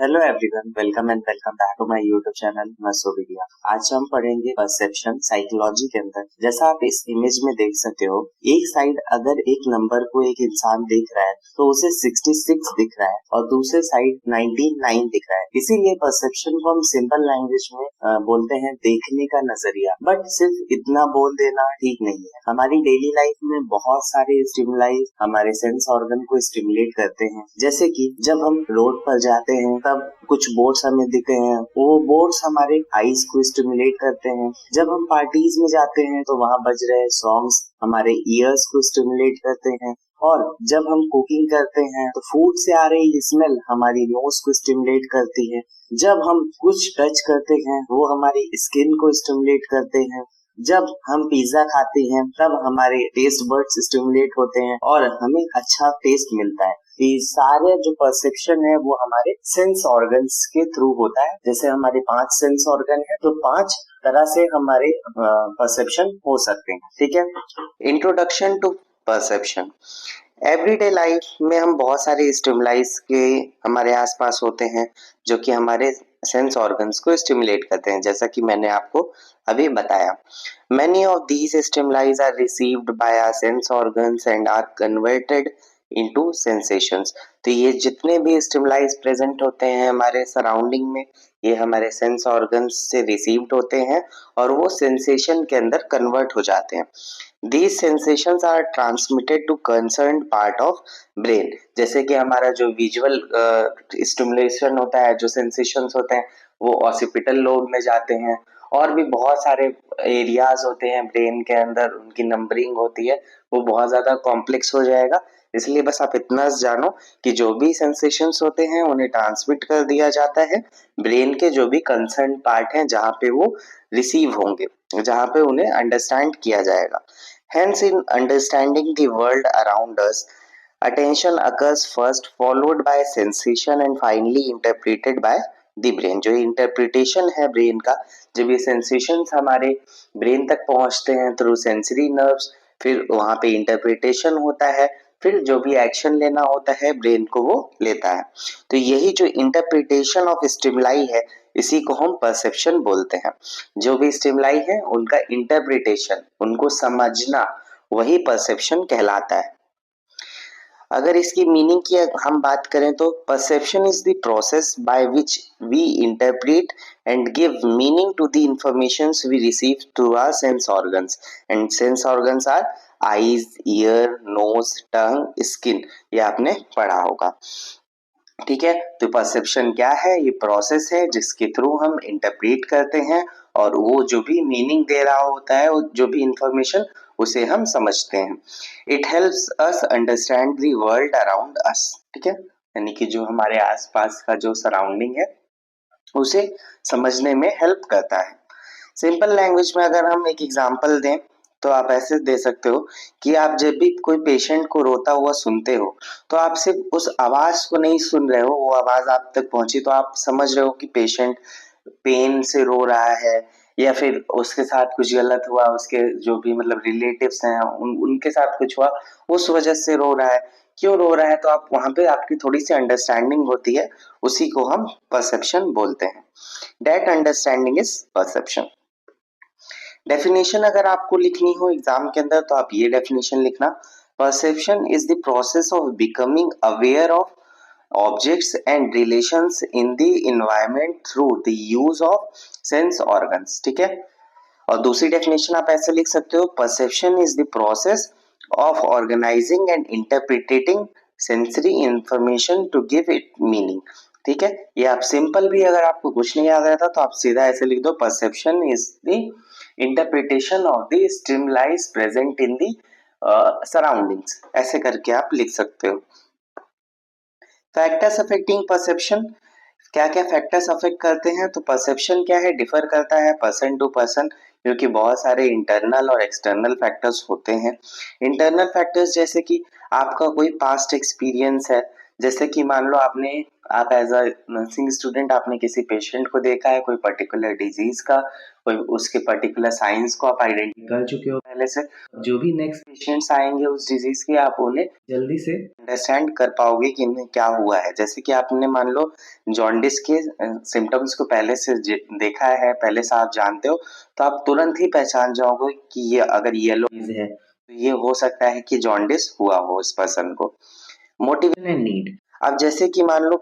Hello everyone, welcome and welcome back to my YouTube channel मसोविडिया। आज हम पढ़ेंगे परसेप्शन साइकोलॉजी के अंदर। जैसा आप इस इमेज में देख सकते हो, एक साइड अगर एक नंबर को एक इंसान देख रहा है तो उसे 66 दिख रहा है और दूसरे साइड 99 दिख रहा है। इसीलिए परसेप्शन को हम सिंपल लैंग्वेज में बोलते हैं देखने का नजरिया। बट सिर्फ इतना बोल देना ठीक नहीं है। हमारी डेली लाइफ में बहुत सारे स्टिमुलाई हमारे सेंस ऑर्गन को स्टिमुलेट करते हैं। जैसे कि जब हम रोड पर जाते हैं तब कुछ बोर्ड्स हमें दिखते हैं, वो बोर्ड्स हमारे आईज को स्टिमुलेट करते हैं। जब हम पार्टीज में जाते हैं तो वहाँ बज रहे सॉन्ग्स हमारे ईयर्स को स्टिमुलेट करते हैं। और जब हम कुकिंग करते हैं तो फूड से आ रही स्मेल हमारी नोज को स्टिमुलेट करती है। जब हम कुछ टच करते हैं वो हमारी स्किन को स्टिमुलेट करते हैं। जब हम पिज्जा खाते हैं तब हमारे टेस्ट बड्स स्टिमुलेट होते हैं और हमें अच्छा टेस्ट मिलता है। ये सारे जो परसेप्शन है वो हमारे सेंस ऑर्गन्स के थ्रू होता है। जैसे हमारे 5 सेंस ऑर्गन है तो 5 तरह से हमारे परसेप्शन हो सकते हैं। ठीक है, introduction to perception. Everyday life में हम बहुत सारे स्टिमुलाइज के हमारे आसपास होते हैं जो कि हमारे सेंस ऑर्गन्स को स्टिमुलेट करते हैं, जैसा कि मैंने आपको अभी बताया। Many of these stimuli are received by our sense organs and are converted into sensations। तो ये जितने भी स्टिमुलाइज प्रेजेंट होते हैं हमारे सराउंडिंग में, ये हमारे सेंस ऑर्गन्स से रिसीव्ड होते हैं और वो सेंसेशन के अंदर कन्वर्ट हो जाते हैं। These sensations are transmitted to concerned part of brain। जैसे कि हमारा जो विजुअल स्टिमुलेशन होता है, जो सेंसेशंस होते हैं वो ऑसिपिटल लोब में जाते हैं। और भी बहुत सारे एरियाज होते हैं ब्रेन के अंदर, उनकी नंबरिंग होती है, वो बहुत ज्यादा कॉम्प्लेक्स हो जाएगा। इसलिए बस आप इतना जानो कि जो भी सेंसेशंस होते हैं उन्हें ट्रांसमिट कर दिया जाता है ब्रेन के जो भी कंसर्न पार्ट हैं जहाँ पे वो रिसीव होंगे, जहाँ पे उन्हें अंडरस्टैंड किया जाएगा। Hence, in understanding the world around us, attention occurs first, followed by sensation and finally interpreted by the brain। जो इंटरप्रिटेशन है ब्रेन का, जब ये सेंसेशंस हमारे ब्रेन तक पहुंचते हैं थ्रू सेंसरी नर्व्स, फिर वहां पे इंटरप्रिटेशन होता है, फिर जो भी एक्शन लेना होता है ब्रेन को वो लेता है। तो यही जो इंटरप्रिटेशन ऑफ स्टिमुलाई है इसी को हम परसेप्शन बोलते हैं। जो भी स्टिमुलाई है उनका इंटरप्रिटेशन, उनको समझना, वही परसेप्शन कहलाता है। अगर इसकी मीनिंग की हम बात करें तो perception is the process by which we interpret and give meaning to the informations we receive through our sense organs. And sense organs are eyes, ear, nose, tongue, skin. ये आपने पढ़ा होगा। ठीक है, तो परसेप्शन क्या है? ये प्रोसेस है जिसके थ्रू हम इंटरप्रेट करते हैं और वो जो भी मीनिंग दे रहा होता है, जो भी इंफॉर्मेशन, उसे हम समझते हैं। It helps us understand the world around us. ठीक है, यानी कि जो हमारे आसपास का जो सराउंडिंग है उसे समझने में हेल्प करता है। सिंपल लैंग्वेज में अगर हम एक एग्जांपल दें तो आप ऐसे दे सकते हो कि आप जब भी कोई पेशेंट को रोता हुआ सुनते हो तो आप सिर्फ उस आवाज को नहीं सुन रहे हो, वो आवाज आप तक पहुंची तो आप समझ रहे हो कि पेशेंट पेन से रो रहा है या फिर उसके साथ कुछ गलत हुआ, उसके जो भी मतलब रिलेटिव्स हैं उनके साथ कुछ हुआ, उस वजह से रो रहा है। क्यों रो रहा है? तो आप वहां पे आपकी थोड़ी सी अंडरस्टैंडिंग होती है, उसी को हम परसेप्शन बोलते हैं। That understanding is perception. Definition अगर आपको लिखनी हो एग्जाम के अंदर तो आप ये डेफिनेशन लिखना: perception is the process of becoming aware of objects and relations in the environment through the use of sense organs. ठीक है, और दूसरी डेफिनेशन आप ऐसे लिख सकते हो: perception is the process of organising and interpreting sensory information to give it meaning. ठीक है, ये आप सिंपल भी अगर आपको कुछ नहीं याद रहता तो आप सीधा ऐसे लिख दो: perception is the interpretation of the stimulise present in the surroundings. ऐसे करके आप लिख सकते हो। Factors affecting perception. क्या क्या फैक्टर्स अफेक्ट करते हैं? तो परसेप्शन क्या है, डिफर करता है पर्सन टू पर्सन, क्योंकि बहुत सारे इंटरनल और एक्सटर्नल फैक्टर्स होते हैं। इंटरनल फैक्टर्स जैसे कि आपका कोई पास्ट एक्सपीरियंस है, जैसे कि मान लो आप एज अ नर्सिंग स्टूडेंट आपने किसी पेशेंट को देखा है, कोई पर्टिकुलर डिजीज का, कोई उसके पर्टिकुलर साइंस को आप आइडेंटिफाई कर चुके हो पहले से। जो भी नेक्स्ट पेशेंट्स आएंगे उस डिजीज के, आप उन्हें जल्दी से अंडरस्टैंड कर पाओगे कि इन्हें क्या हुआ है। जैसे कि आपने मान लो जॉन्डिस के सिम्टम्स को पहले से देखा है, पहले से आप जानते हो, तो आप तुरंत ही पहचान जाओगे कि ये अगर येलो है तो ये हो सकता है कि जॉन्डिस हुआ हो इस पर्सन को। Motivation and need. अब जैसे कि मान लो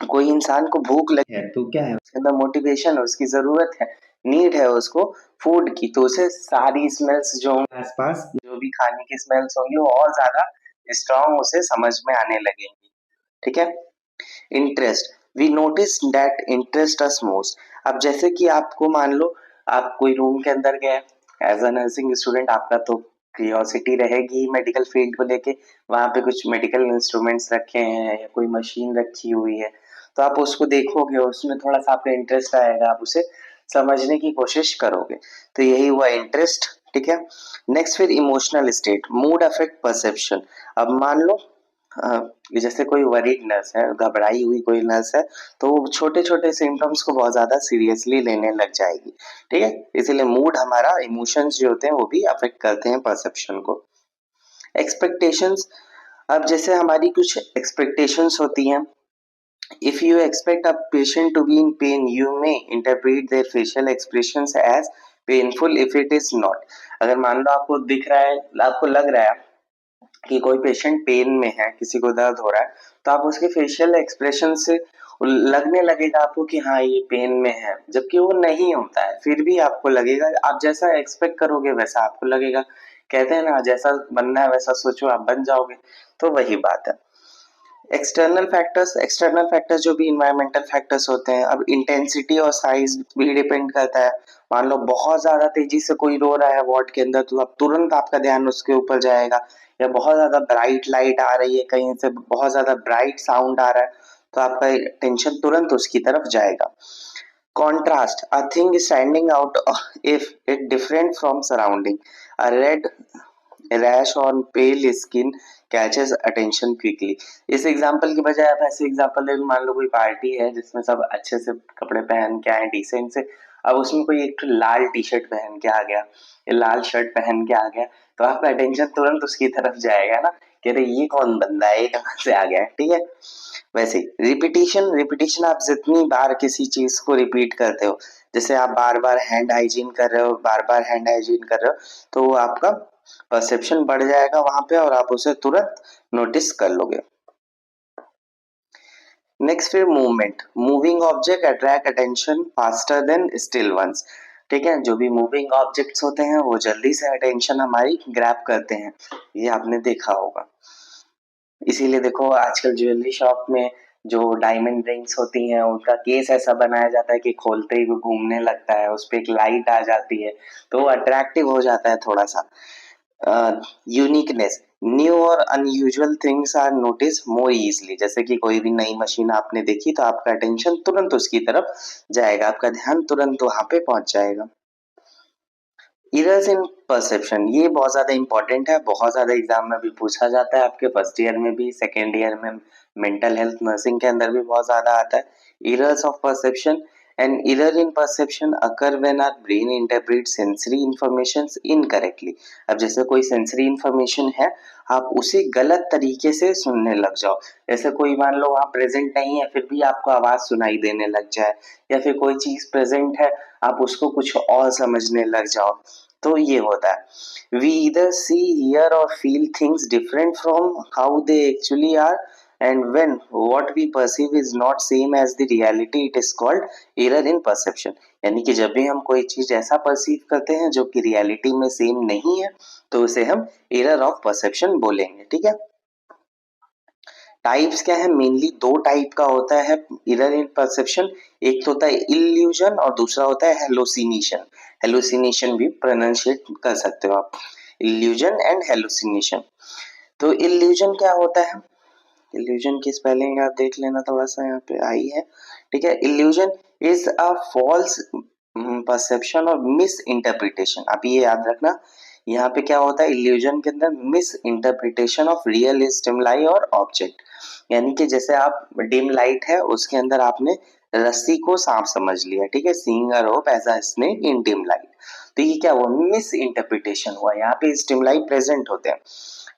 कोई इंसान को भूख लगी है तो क्या है, उसके अंदर मोटिवेशन है, उसकी जरूरत है, नीड है उसको फूड की, तो उसे सारी स्मेल्स जो होंगी आसपास, जो भी खाने की स्मेल्स होंगी वो और ज्यादा स्ट्रांग उसे समझ में आने लगेंगी। ठीक है। Interest, we notice that interest us most. अब जैसे कि आपको मान लो आप कोई रूम के अंदर गए, एज अ नर्सिंग स्टूडेंट आपका तो क्यूरियोसिटी रहेगी मेडिकल फील्ड को लेके। वहां पे कुछ मेडिकल इंस्ट्रूमेंट्स रखे हैं या कोई मशीन रखी हुई है, तो आप उसको देखोगे, उसमें थोड़ा सा आपका इंटरेस्ट आएगा, आप उसे समझने की कोशिश करोगे, तो यही हुआ इंटरेस्ट। ठीक है। नेक्स्ट फिर emotional state, mood affect perception. अब मान लो जैसे कोई वरीड नर्स है, घबराई हुई कोई नर्स है, तो वो छोटे छोटे सिम्टम्स को बहुत ज्यादा सीरियसली लेने लग जाएगी। ठीक है। इसीलिए मूड, हमारा इमोशंस जो होते हैं वो भी अफेक्ट करते हैं परसेप्शन को। एक्सपेक्टेशंस, अब जैसे हमारी कुछ एक्सपेक्टेशंस होती हैं। If you expect a patient to be in pain, you may interpret their facial expressions as painful if it is not. अगर मान लो आपको दिख रहा है, आपको लग रहा है कि कोई पेशेंट पेन में है, किसी को दर्द हो रहा है, तो आप उसके फेशियल एक्सप्रेशन से लगने लगेगा आपको कि हाँ ये पेन में है, जबकि वो नहीं होता है, फिर भी आपको लगेगा, आप जैसा एक्सपेक्ट करोगे वैसा आपको लगेगा। कहते हैं ना, जैसा बनना है वैसा सोचो, आप बन जाओगे। तो वही बात है। एक्सटर्नल फैक्टर्स जो भी इन्वायरमेंटल फैक्टर्स होते हैं। अब इंटेंसिटी और साइज भी डिपेंड करता है। मान लो बहुत ज्यादा तेजी से कोई रो रहा है वार्ड के अंदर, तो अब तुरंत आपका ध्यान उसके ऊपर जाएगा। या बहुत ज्यादा ब्राइट लाइट आ रही है कहीं से, बहुत ज्यादा ब्राइट साउंड आ रहा है, तो आपका टेंशन तुरंत उसकी तरफ जाएगा। Contrast, a thing standing out if it different from surrounding. A red rash on pale skin catches attention quickly. इस एग्जाम्पल की बजाय आप ऐसे एग्जाम्पल ले लो, मान लो कोई पार्टी है जिसमें सब अच्छे से कपड़े पहन के आए डिसेंट से, अब उसमें कोई एक तो लाल टी शर्ट पहन के आ गया या लाल शर्ट पहन के आ गया, तो आपका अटेंशन तुरंत उसकी तरफ जाएगा ना, कि अरे ये कौन बंदा है, ये कहाँ से आ गया है। ठीक है। वैसे रिपीटिशन, आप जितनी बार किसी चीज को रिपीट करते हो, जैसे आप बार बार हैंड हाइजीन कर रहे हो, बार बार हैंड हाइजीन कर रहे हो, तो वो आपका परसेप्शन बढ़ जाएगा वहां पे और आप उसे तुरंत नोटिस कर लोगे। नेक्स्ट फिर movement, moving object attract attention faster than still ones. ठीक है। जो भी मूविंग ऑब्जेक्ट्स होते हैं वो जल्दी से अटेंशन हमारी ग्रैब करते हैं, ये आपने देखा होगा। इसीलिए देखो आजकल ज्वेलरी शॉप में जो डायमंड रिंग्स होती हैं उनका केस ऐसा बनाया जाता है कि खोलते ही वो घूमने लगता है, उस पे एक लाइट आ जाती है, तो वो अट्रैक्टिव हो जाता है थोड़ा सा। यूनिकनेस, न्यू और unusual things are notice more easily. जैसे कि कोई भी नई मशीन आपने देखी तो आपका अटेंशन तुरंत उसकी तरफ जाएगा, आपका ध्यान तुरंत वहां पे पहुंच जाएगा। इरर्स इन परसेप्शन, ये बहुत ज्यादा इंपॉर्टेंट है, बहुत ज्यादा एग्जाम में भी पूछा जाता है, आपके फर्स्ट ईयर में भी, सेकेंड ईयर में मेंटल हेल्थ नर्सिंग के अंदर भी बहुत ज्यादा आता है। Errors of perception, an error in perception occur when our brain interpret sensory information incorrectly. अब जैसे कोई सेंसरी इंफॉर्मेशन है, आप उसे गलत तरीके से सुनने लग जाओ। जैसे कोई मान लो वहां प्रेजेंट नहीं है फिर भी आपको आवाज सुनाई देने लग जाए, या फिर कोई चीज प्रेजेंट है आप उसको कुछ और समझने लग जाओ, तो ये होता है। वी इधर सी हियर और feel things different from how they actually are, and when what we perceive is not same as the reality, it is called error in perception. यानी कि जब भी हम कोई चीज ऐसा परसीव करते हैं जो कि रियलिटी में सेम नहीं है, तो उसे हम एरर ऑफ परसेप्शन बोलेंगे। ठीक है। टाइप्स क्या है, मेनली दो टाइप का होता है एरर इन परसेप्शन। एक तो होता है इल्यूजन और दूसरा होता है हेलुसिनेशन। हेलुसिनेशन भी प्रोनाउंशिएट कर सकते हो आप, इल्यूजन एंड हेलुसिनेशन। तो इल्यूजन क्या होता है, इल्यूजन की स्पेलिंग आप देख लेना, थोड़ा सा यहाँ पे आई है। ठीक है। Illusion is a false perception और मिस इंटरप्रिटेशन। आप ये याद रखना यहाँ पे क्या होता है इल्यूजन के अंदर, miss interpretation of real stimuli और ऑब्जेक्ट। यानी कि जैसे आप डिम लाइट है उसके अंदर आपने रस्सी को सांप समझ लिया, ठीक है, seeing a rope as a snake in dim light, तो ये क्या हुआ, मिस इंटरप्रिटेशन हुआ, यहाँ पे स्टिमुलाई प्रेजेंट होते हैं,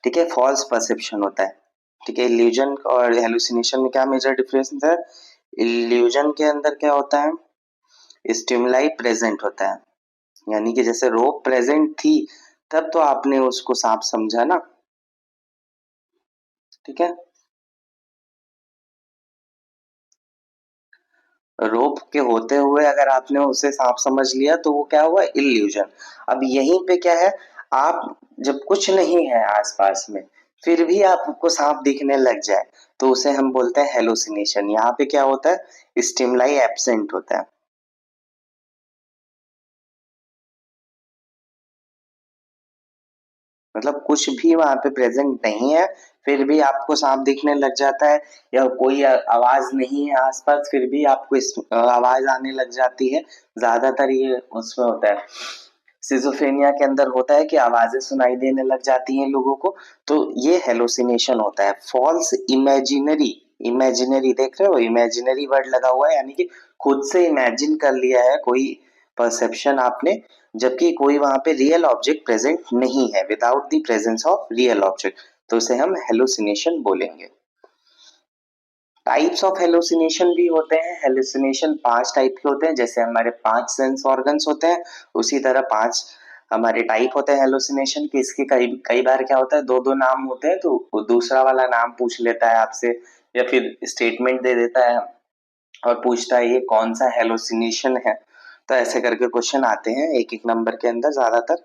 ठीक है, फॉल्स परसेप्शन होता है, ठीक है। इल्यूजन और हेलुसिनेशन में क्या मेजर डिफरेंस है, इल्यूजन के अंदर क्या होता है, स्टिमुलाई प्रेजेंट होता है, यानी कि जैसे रोप प्रेजेंट थी तब तो आपने उसको सांप समझा ना, ठीक है। रोप के होते हुए अगर आपने उसे सांप समझ लिया तो वो क्या हुआ, इल्यूजन। अब यहीं पे क्या है, आप जब कुछ नहीं है आसपास में फिर भी आपको सांप दिखने लग जाए तो उसे हम बोलते हैं हेलुसिनेशन। यहाँ पे क्या होता है, स्टिमुलाई एब्सेंट होता है, मतलब कुछ भी वहां पे प्रेजेंट नहीं है फिर भी आपको सांप दिखने लग जाता है, या कोई आवाज नहीं है आसपास फिर भी आपको आवाज आने लग जाती है। ज्यादातर ये उसमें होता है, सिजोफ्रेनिया के अंदर होता है कि आवाजें सुनाई देने लग जाती हैं लोगों को, तो ये हेलोसिनेशन होता है। फॉल्स इमेजिनरी, इमेजिनरी देख रहे हो, इमेजिनरी वर्ड लगा हुआ है, यानी कि खुद से इमेजिन कर लिया है कोई परसेप्शन आपने, जबकि कोई वहां पे रियल ऑब्जेक्ट प्रेजेंट नहीं है, without the presence of real object, तो उसे हम हेलुसिनेशन बोलेंगे। टाइप्स ऑफ हेलुसिनेशन भी होते हैं, हेलुसिनेशन 5 टाइप के होते हैं, जैसे हमारे 5 सेंस ऑर्गन्स होते हैं उसी तरह 5 हमारे टाइप होते हैं हेलुसिनेशन के। इसके कई कई बार क्या होता है, दो दो नाम होते हैं तो वो दूसरा वाला नाम पूछ लेता है आपसे, या फिर स्टेटमेंट दे देता है और पूछता है ये कौन सा हेलुसिनेशन है, तो ऐसे करके क्वेश्चन आते हैं एक एक नंबर के अंदर ज्यादातर।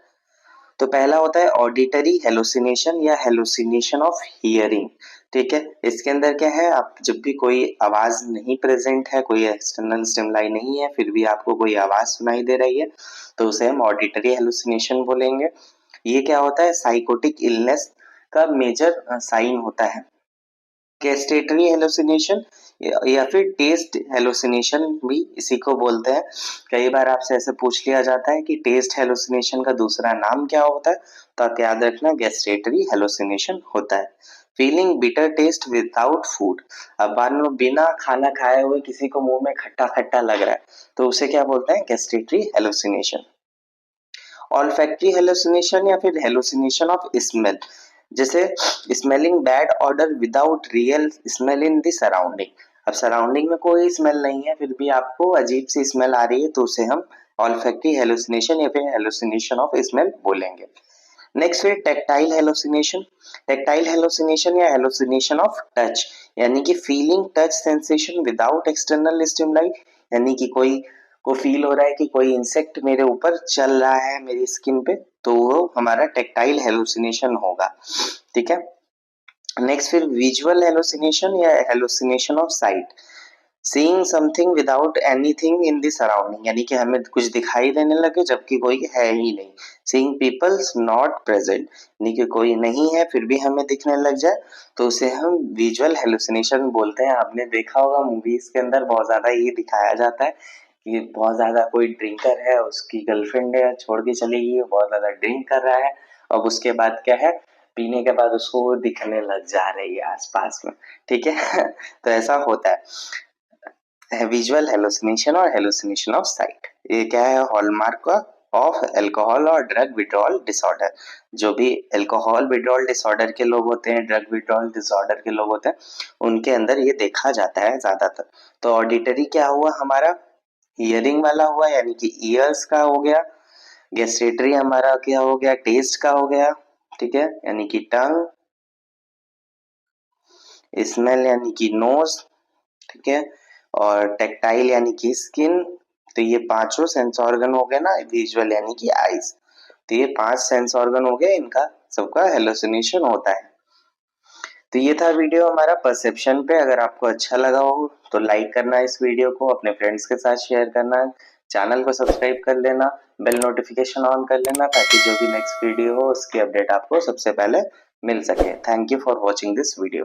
तो पहला होता है ऑडिटरी हेलुसिनेशन या हेलुसिनेशन ऑफ हियरिंग, ठीक है। इसके अंदर क्या है, आप जब भी कोई आवाज नहीं प्रेजेंट है, कोई एक्सटर्नल स्टिमुलाई नहीं है फिर भी आपको कोई आवाज सुनाई दे रही है तो उसे हम ऑडिटरी हेलुसिनेशन बोलेंगे। ये क्या होता है, साइकोटिक इलनेस का मेजर साइन होता है। गैस्ट्रेटरी हेलुसिनेशन या फिर टेस्ट हेलुसिनेशन भी इसी को बोलते हैं। कई बार आपसे ऐसे पूछ लिया जाता है कि टेस्ट हेलुसिनेशन का दूसरा नाम क्या होता है, तो आप याद रखना गैस्ट्रेटरी हेलुसिनेशन होता है। Feeling bitter taste without food, अब मान लो बिना खाना खाए हुए किसी को मुंह में खट्टा खट्टा लग रहा है तो उसे क्या बोलते हैं, गैस्ट्रेटरी हेलुसिनेशन। ऑल्फैक्टरी हेलुसिनेशन या फिर हेलुसिनेशन ऑफ स्मेल, जैसे smelling bad order without real smell in the surrounding, अब सराउंडिंग में कोई स्मेल नहीं है फिर भी आपको अजीब सी स्मेल आ रही है तो उसे हम ऑल्फैक्टरी हेलुसिनेशन या फिर हेलुसिनेशन ऑफ स्मेल बोलेंगे। नेक्स्ट है टेक्टाइल हेलुसिनेशन। टेक्टाइल हेलुसिनेशन या हेलुसिनेशन ऑफ टच, यानी कि feeling touch sensation without external stimuli, यानी कि कोई को फील हो रहा है कि कोई इंसेक्ट मेरे ऊपर चल रहा है मेरी स्किन पे, तो वो हमारा टेक्टाइल हेलुसिनेशन होगा, ठीक है। नेक्स्ट फिर विजुअल हेलुसिनेशन या hallucination of site, seeing something without anything in the surrounding, यानी कि हमें कुछ दिखाई देने लगे जबकि कोई है ही नहीं। सीइंग पीपल्स नॉट प्रेजेंट, यानी कि कोई नहीं है फिर भी हमें दिखने लग जाए तो उसे हम विजुअल हेलुसिनेशन बोलते हैं। आपने देखा होगा मूवीज के अंदर बहुत ज्यादा ये दिखाया जाता है कि बहुत ज्यादा कोई ड्रिंकर है, उसकी गर्लफ्रेंड है छोड़ के चली गई है, बहुत ज्यादा ड्रिंक कर रहा है, अब उसके बाद क्या है, पीने के बाद उसको वो दिखने लग जा रही है आसपास में, ठीक है। तो ऐसा होता है विजुअल हेलुसिनेशन और हेलुसिनेशन ऑफ साइट। ये क्या है, हॉलमार्क ऑफ अल्कोहल और ड्रग विड्रॉल डिसऑर्डर, जो भी अल्कोहल विड्रॉल डिसऑर्डर के लोग होते हैं, ड्रग विड्रॉल डिसऑर्डर के लोग होते हैं, उनके अंदर ये देखा जाता है ज्यादातर। तो ऑडिटरी क्या हुआ हमारा, हियरिंग वाला हुआ, यानी कि ईयर्स का हो गया। गैस्ट्रेटरी हमारा क्या हो गया, टेस्ट का हो गया, ठीक है, यानी कि टंग। स्मेल यानी कि नोज, ठीक है, और टेक्टाइल यानी कि स्किन। तो ये पांचों सेंस ऑर्गन हो गए ना, विजुअल यानी कि आईज, तो ये 5 सेंस ऑर्गन हो गए, इनका सबका हेलुसिनेशन होता है। तो ये था वीडियो हमारा परसेप्शन पे। अगर आपको अच्छा लगा हो तो लाइक करना, इस वीडियो को अपने फ्रेंड्स के साथ शेयर करना, चैनल को सब्सक्राइब कर लेना, बेल नोटिफिकेशन ऑन कर लेना ताकि जो भी नेक्स्ट वीडियो हो उसकी अपडेट आपको सबसे पहले मिल सके। Thank you for watching this video.